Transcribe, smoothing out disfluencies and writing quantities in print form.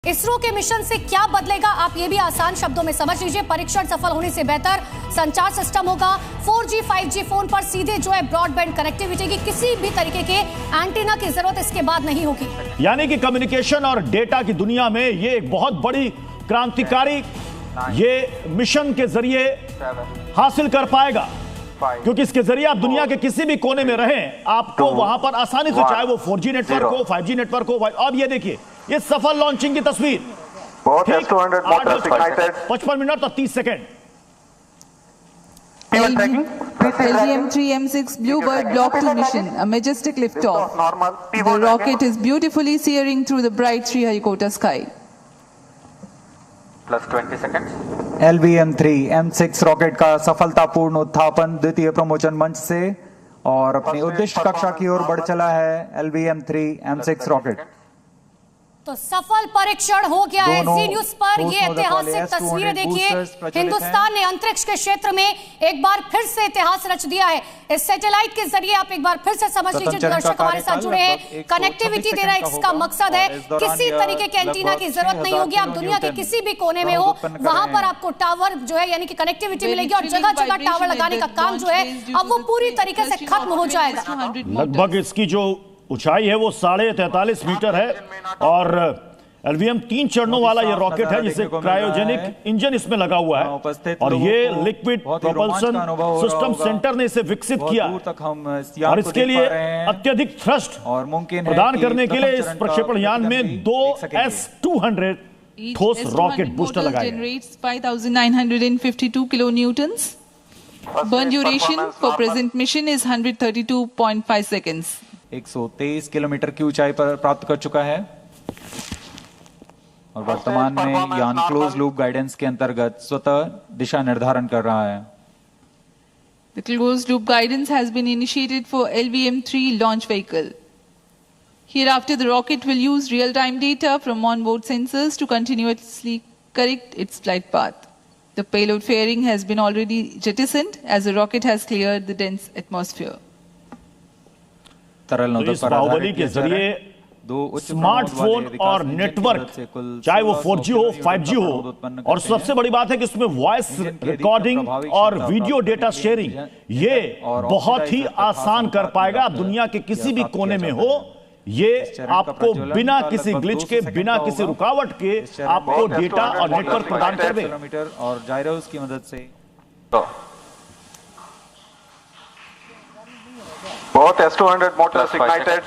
इसरो के मिशन से क्या बदलेगा, आप ये भी आसान शब्दों में समझ लीजिए। परीक्षण सफल होने से बेहतर संचार सिस्टम होगा। 4G 5G फोन पर सीधे जो है ब्रॉडबैंड कनेक्टिविटी की किसी भी तरीके के एंटीना की जरूरत इसके बाद नहीं होगी। यानी कि कम्युनिकेशन और डेटा की दुनिया में ये एक बहुत बड़ी क्रांतिकारी ये मिशन के जरिए हासिल कर पाएगा, क्योंकि इसके जरिए आप दुनिया के किसी भी कोने में रहें, आपको वहां पर आसानी से, चाहे वो 4G नेटवर्क हो, 5G नेटवर्क हो। अब ये देखिए, ये सफल लॉन्चिंग की तस्वीर, 55 मिनट और 30 second. LVM-3 M6 Bluebird Block 2 mission, a majestic liftoff. The rocket is beautifully searing through the bright Sriharikota sky. Plus 20 seconds. LVM-3 M6 rocket का सफलतापूर्ण उत्थापन द्वितीय प्रमोचन मंच से और अपनी उद्दिष्ट कक्षा की ओर बढ़ चला है LVM-3 M6 रॉकेट। तो सफल परीक्षण हो गया है। जी न्यूज पर ये ऐतिहासिक तस्वीरें देखिए। हिंदुस्तान ने अंतरिक्ष के क्षेत्र में एक बार फिर से इतिहास रच दिया है। इस सैटेलाइट के जरिए आप एक बार फिर से समझ लीजिए, दर्शक हमारे साथ जुड़े हैं, कनेक्टिविटी देना इसका मकसद है। किसी तरीके के एंटीना की जरूरत नहीं होगी। आप दुनिया के किसी भी कोने में हो, वहां पर आपको टावर जो है यानी कि कनेक्टिविटी मिलेगी और जगह जगह टावर लगाने का काम जो है अब वो पूरी तरीके से खत्म हो जाएगा। लगभग इसकी जो ऊंचाई है वो 43.5 मीटर है और LVM 3 चरणों वाला ये रॉकेट है, जिसे क्रायोजेनिक इंजन इसमें लगा हुआ है और ये लिक्विड प्रोपल्शन सिस्टम सेंटर ने इसे विकसित किया और इसके लिए अत्यधिक थ्रस्ट प्रदान करने के लिए इस प्रक्षेपण यान में 2 S-200 ठोस रॉकेट बूस्टर लगाए गए। 5952 kilonewtons. Burn duration for present mission is 132.5 seconds. 123 kilometre की ऊंचाई पर प्राप्त कर चुका है और वर्तमान में यान क्लोज लूप गाइडेंस के अंतर्गत स्वतः दिशा निर्धारण कर रहा है। The closed loop guidance has been initiated for LVM-3 launch vehicle. Hereafter, the rocket will use real-time data from onboard sensors to continuously correct its flight path. The payload fairing has been already jettisoned as the rocket has cleared the dense atmosphere. तो इस बाहुबली के जरिए smartphone और network, चाहे वो 4G हो 5G हो, और सबसे बड़ी बात है कि इसमें वॉइस रिकॉर्डिंग और वीडियो डेटा शेयरिंग ये बहुत ही आसान कर पाएगा। आप दुनिया के किसी भी कोने में हो, ये आपको बिना किसी ग्लिच के, बिना किसी रुकावट के आपको डेटा और नेटवर्क प्रदान कर देगा और जायरोस की मदद से। Both S-200 motors ignited.